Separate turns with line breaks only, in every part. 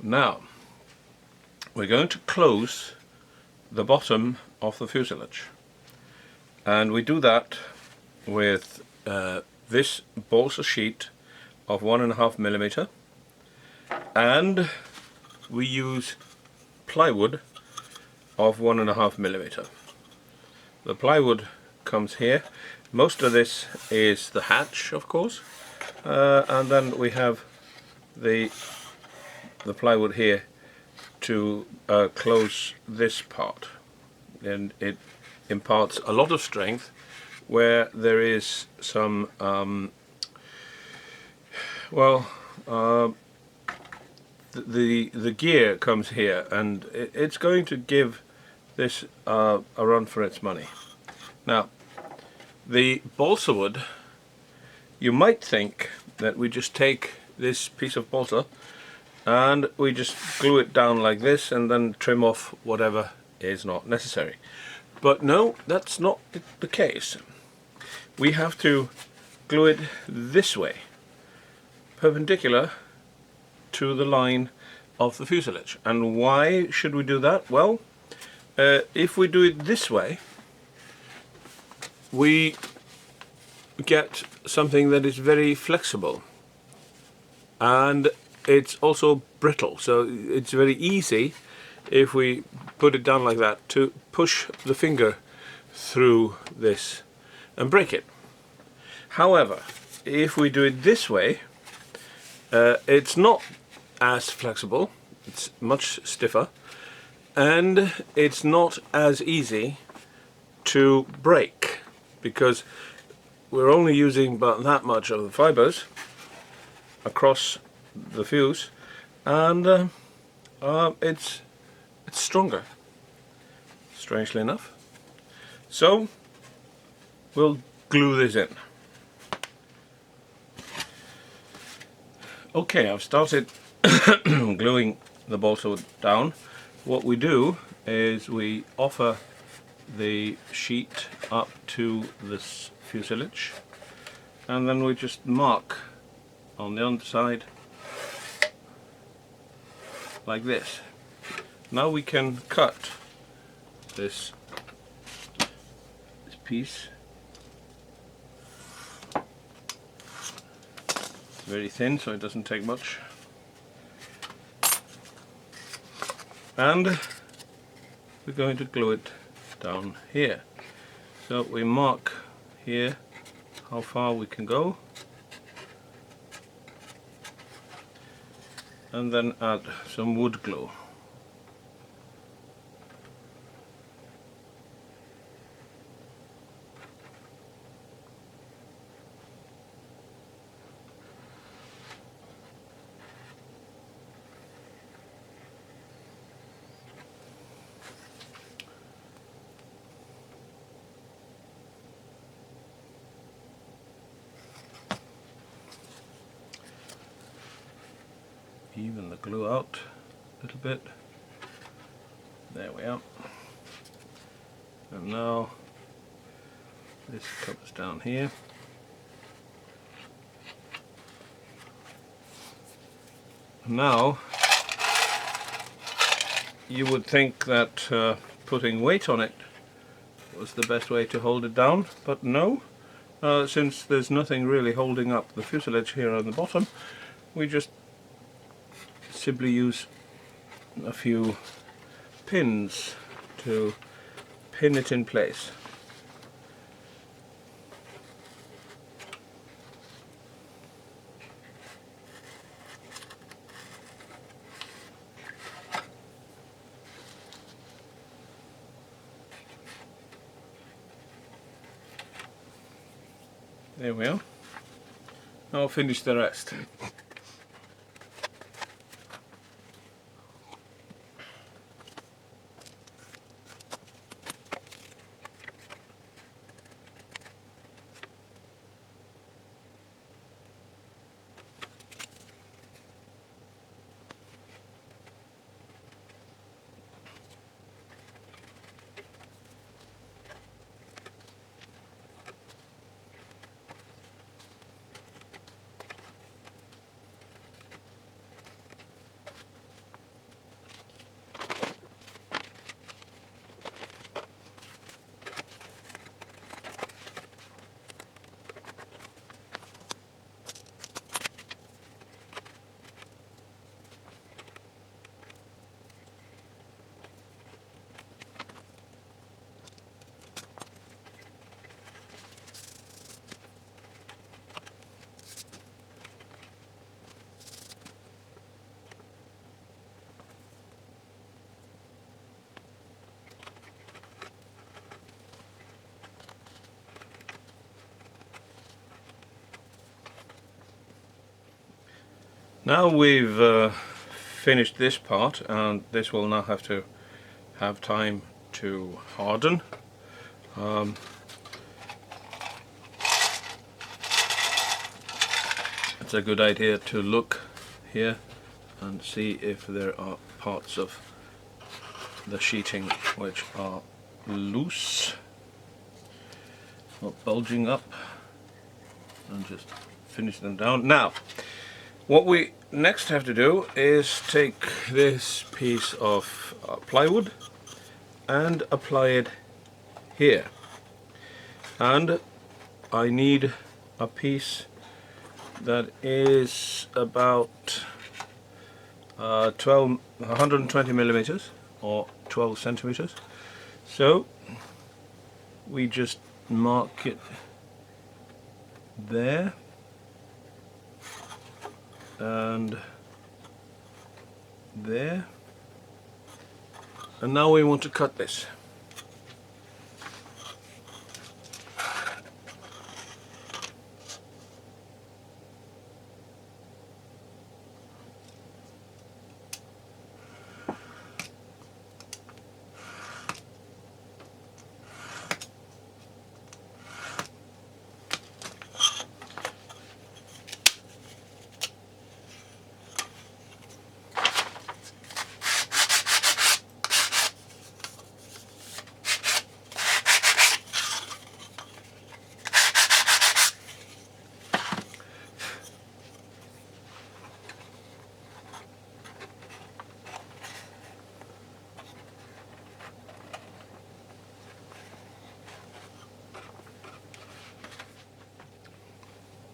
Now we're going to close the bottom of the fuselage, and we do that with this balsa sheet of 1.5mm, and we use plywood of 1.5mm. The plywood comes here. Most of this is the hatch, of course, and then we have the plywood here to close this part, and it imparts a lot of strength where there is some the gear comes here, and it's going to give this a run for its money. Now, the balsa wood, you might think that we just take this piece of balsa and we just glue it down like this and then trim off whatever is not necessary. But no, that's not the case. We have to glue it this way, perpendicular to the line of the fuselage. And why should we do that? Well, if we do it this way, we get something that is very flexible, and it's also brittle, so it's very easy, if we put it down like that, to push the finger through this and break it. However, if we do it this way, it's not as flexible, it's much stiffer, and it's not as easy to break, because we're only using about that much of the fibers across the fuse, and it's stronger, strangely enough. So we'll glue this in. Okay, I've started gluing the balsa down. What we do is we offer the sheet up to this fuselage, and then we just mark on the underside like this. Now we can cut this piece. It's very thin, so it doesn't take much. And we're going to glue it down here. So we mark here how far we can go, and then add some wood glue. Even the glue out a little bit. There we are. And now this comes down here. Now you would think that putting weight on it was the best way to hold it down, but no. Since there's nothing really holding up the fuselage here on the bottom, we just simply use a few pins to pin it in place. There we are. Now I'll finish the rest. Now we've finished this part, and this will now have to have time to harden. It's a good idea to look here and see if there are parts of the sheeting which are loose or bulging up, and just finish them down. Now what we next have to do is take this piece of plywood and apply it here, and I need a piece that is about 120 millimeters or 12 centimeters. So we just mark it there and there, and now we want to cut this.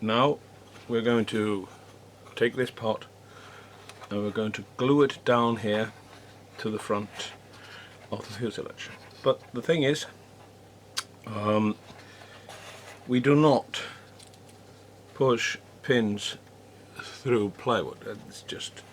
Now we're going to take this pot and we're going to glue it down here to the front of the fuselage. But the thing is, we do not push pins through plywood. It's just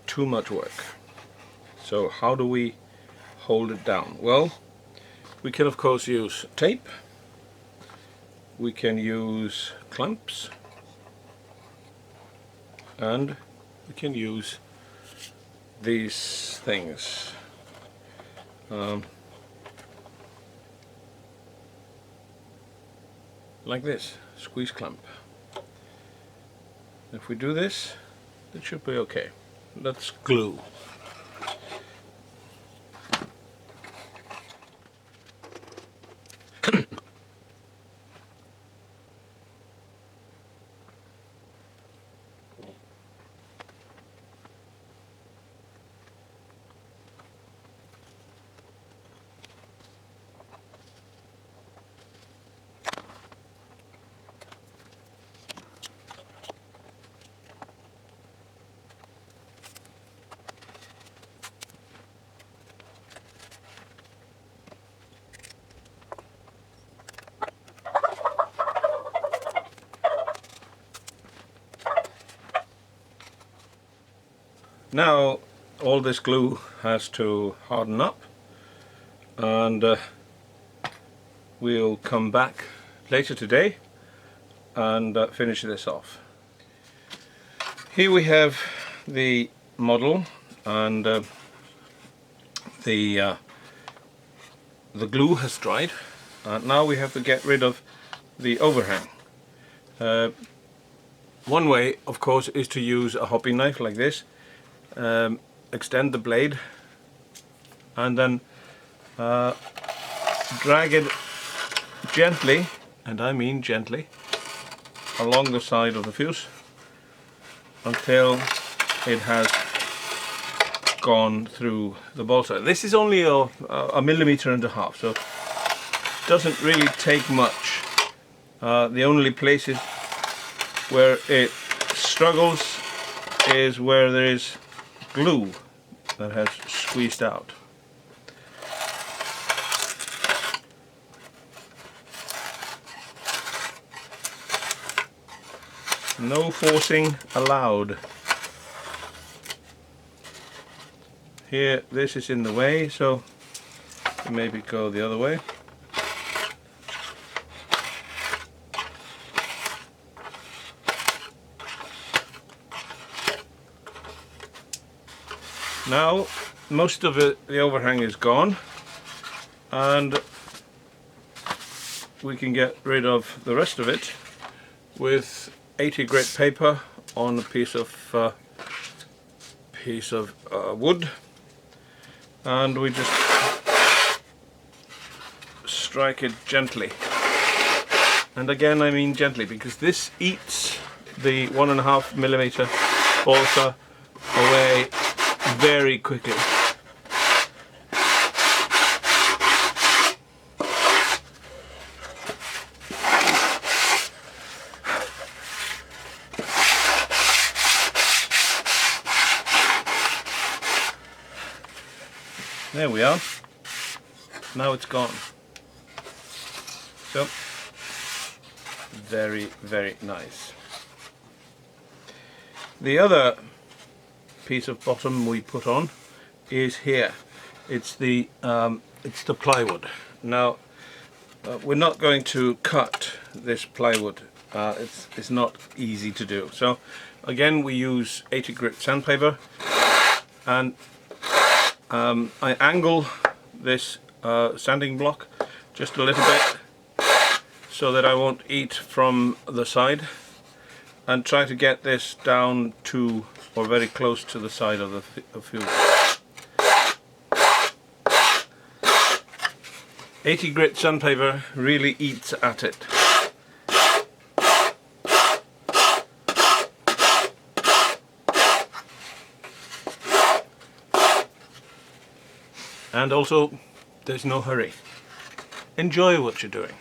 too much work. So how do we hold it down? Well, we can of course use tape. We can use clamps, and we can use these things. Like this, squeeze clamp. If we do this, it should be okay. Let's glue. Now all this glue has to harden up, and we'll come back later today and finish this off. Here we have the model, and the glue has dried, and now we have to get rid of the overhang. One way, of course, is to use a hopping knife like this. Extend the blade and then drag it gently, and I mean gently, along the side of the fuse until it has gone through the balsa. This is only a 1.5 millimeters, so it doesn't really take much. The only places where it struggles is where there is glue that has squeezed out. No forcing allowed. Here, this is in the way, so maybe go the other way. Now most of the overhang is gone, and we can get rid of the rest of it with 80 grit paper on a piece of wood, and we just strike it gently. And again, I mean gently, because this eats the 1.5mm balsa away very quickly. There we are. Now it's gone. So, very, very nice. The other piece of bottom we put on is here. It's the plywood. Now, we're not going to cut this plywood. It's not easy to do. So, again, we use 80 grit sandpaper, and I angle this sanding block just a little bit so that I won't eat from the side, and try to get this down to or very close to the side of the fuse. 80 grit sandpaper really eats at it. And also, there's no hurry. Enjoy what you're doing.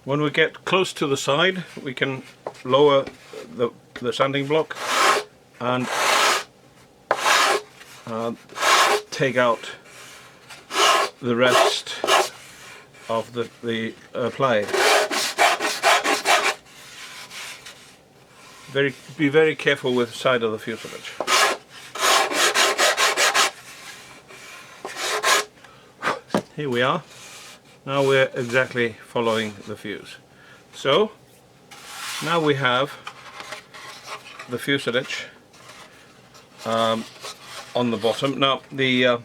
When we get close to the side, we can lower the sanding block and take out the rest of the ply. Be very careful with the side of the fuselage. Here we are. Now we're exactly following the fuse. So now we have the fuselage on the bottom. Now the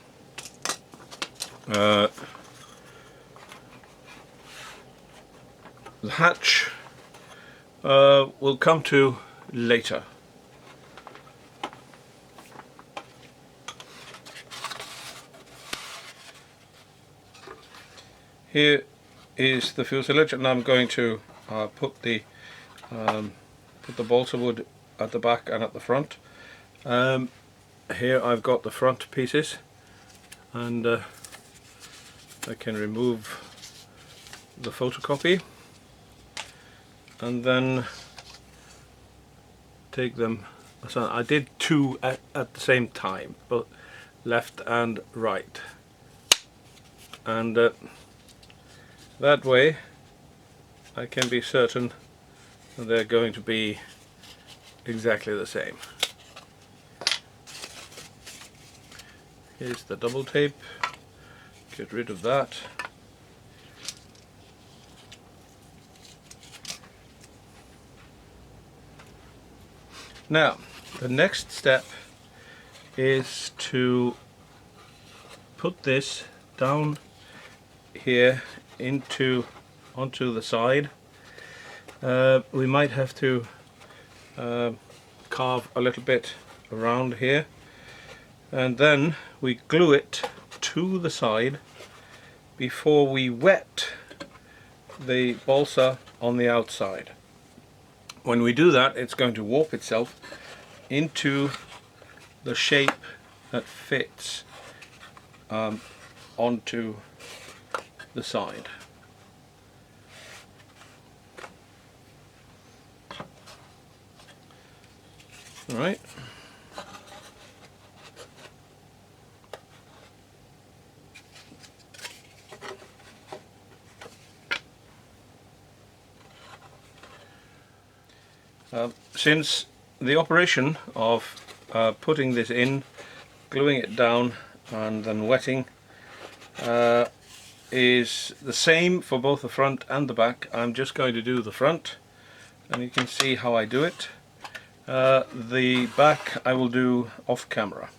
hatch we'll come to later. Here is the fuselage, and I'm going to put the balsa wood at the back and at the front. Here I've got the front pieces, and I can remove the photocopy and then take them. So I did two at the same time, but left and right, and that way I can be certain that they're going to be exactly the same. Here's the double tape. Get rid of that. Now, the next step is to put this down here onto the side. We might have to carve a little bit around here, and then we glue it to the side before we wet the balsa on the outside. When we do that, it's going to warp itself into the shape that fits onto the side. All right. Since the operation of putting this in, gluing it down and then wetting is the same for both the front and the back, I'm just going to do the front and you can see how I do it. The back I will do off camera.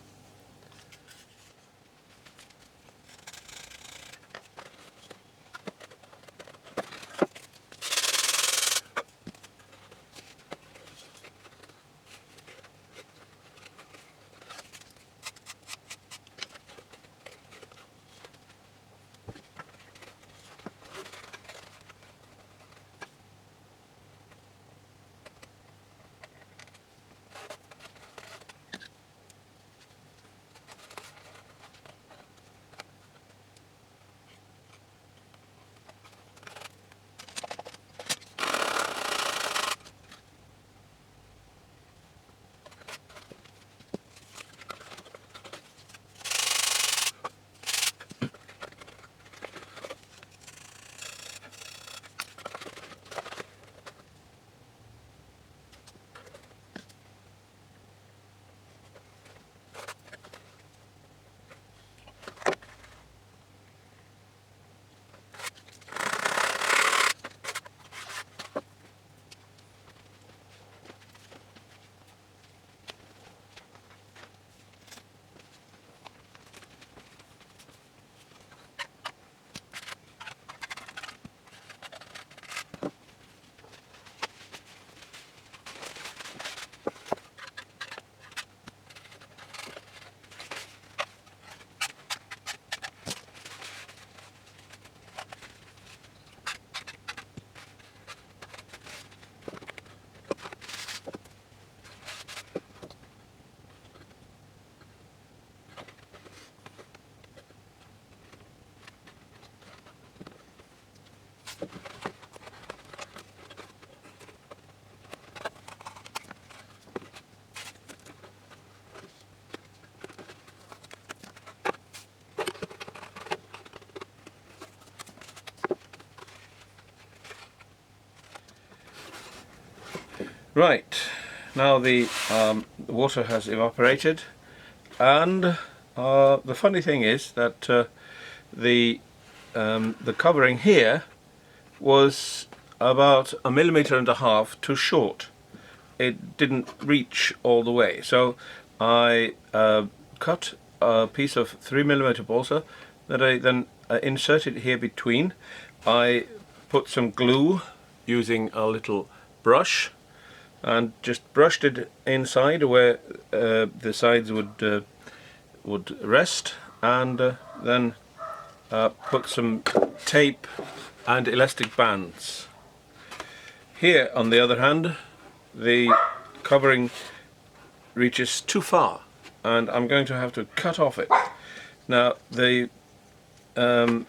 Right, now the water has evaporated, and the funny thing is that the covering here was about 1.5 millimeters too short. It didn't reach all the way, so I cut a piece of 3mm balsa that I then inserted here between. I put some glue using a little brush and just brushed it inside where the sides would rest, and then put some tape and elastic bands. Here, on the other hand, the covering reaches too far, and I'm going to have to cut off it. Now, I'm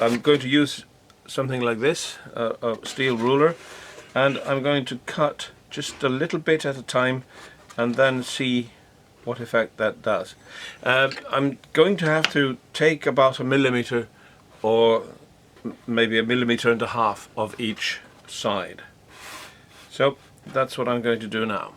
going to use something like this, a steel ruler, and I'm going to cut just a little bit at a time and then see what effect that does. I'm going to have to take about 1 millimeter or maybe 1.5 millimeters of each side. So that's what I'm going to do now.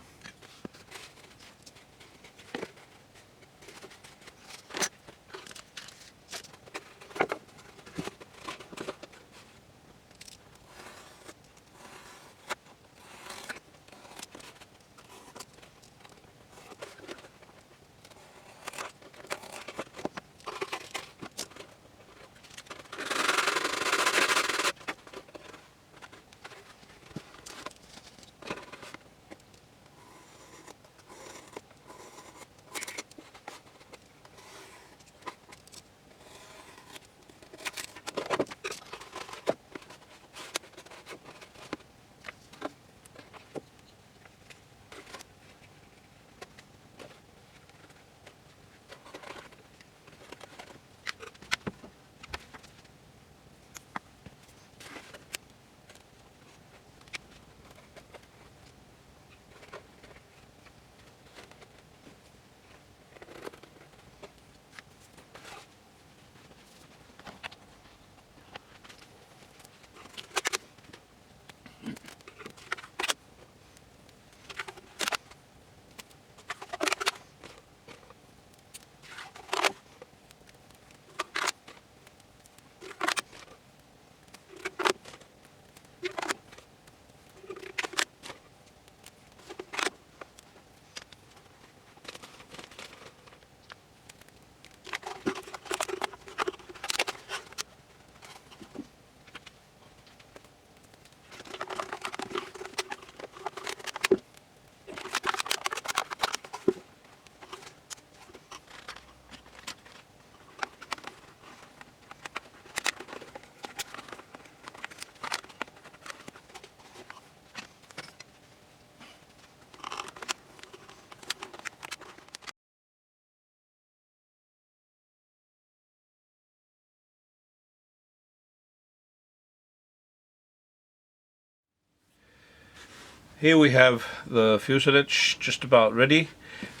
here we have the fuselage just about ready.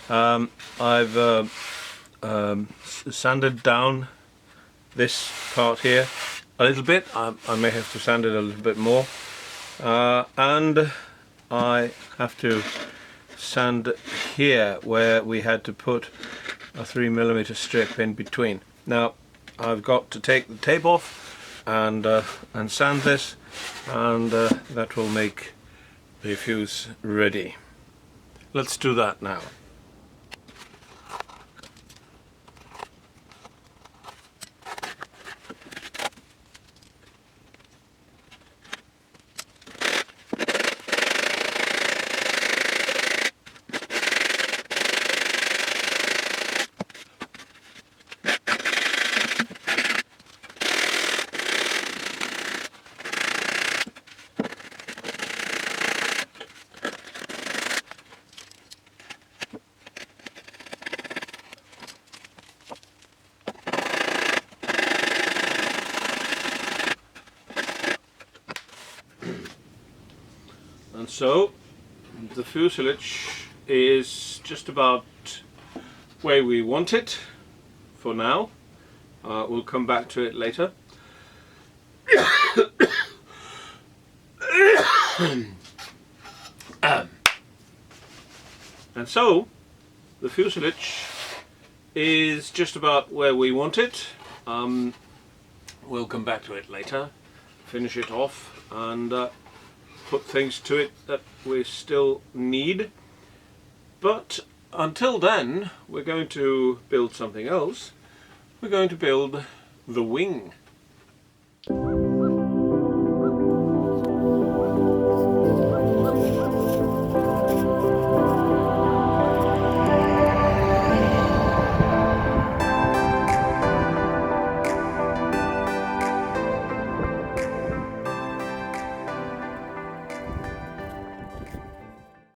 I've sanded down this part here a little bit. I may have to sand it a little bit more, and I have to sand here where we had to put a 3mm strip in between. Now I've got to take the tape off and sand this, and that will make the fuse ready. Let's do that now. And so the fuselage is just about where we want it for now. We'll come back to it later. And so the fuselage is just about where we want it. We'll come back to it later, finish it off, and put things to it that we still need. But until then, we're going to build something else. We're going to build the wing.